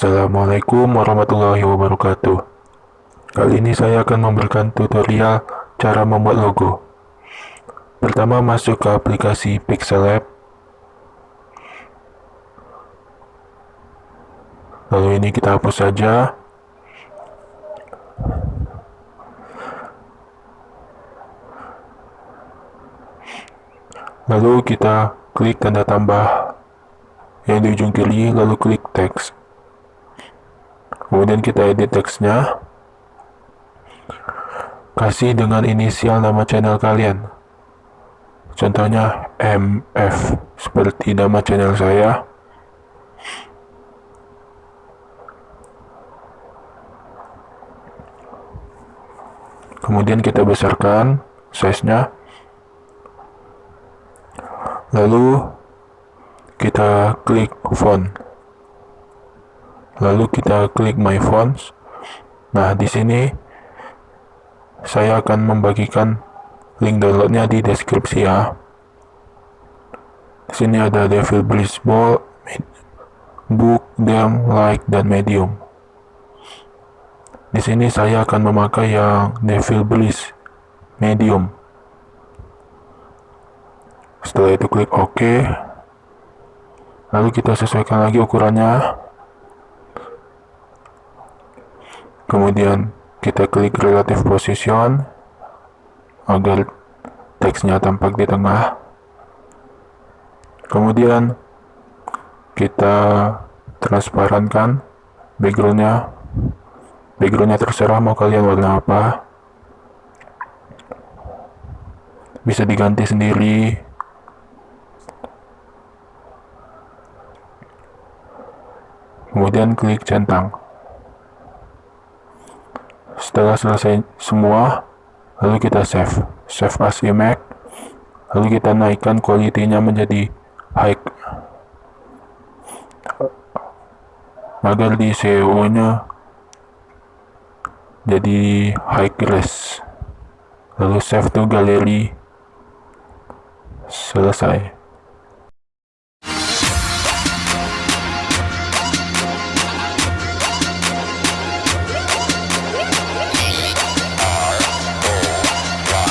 Assalamualaikum warahmatullahi wabarakatuh. Kali ini saya akan memberikan tutorial cara membuat logo. Pertama, masuk ke aplikasi Pixellab. Lalu ini kita hapus saja. Lalu kita klik tanda tambah yang di ujung kiri, lalu klik teks. Kemudian kita edit teksnya. Kasih dengan inisial nama channel kalian. Contohnya MF, seperti nama channel saya. Kemudian kita besarkan size-nya. Lalu kita klik font. Lalu kita klik my fonts. Nah, di sini saya akan membagikan link downloadnya di deskripsi ya. Di sini ada Devil Breeze Bold, Book, Dem, Like, dan Medium. Di sini saya akan memakai yang Devil Breeze Medium. Setelah itu klik OK. Lalu kita sesuaikan lagi ukurannya. Kemudian kita klik relative position agar teksnya tampak di tengah. Kemudian kita transparankan backgroundnya. Backgroundnya terserah mau kalian warna apa. Bisa diganti sendiri. Kemudian klik centang. Setelah selesai semua, lalu kita save as image. Lalu kita naikkan quality-nya menjadi high agar di SEO-nya jadi high res. Lalu save to gallery. Selesai.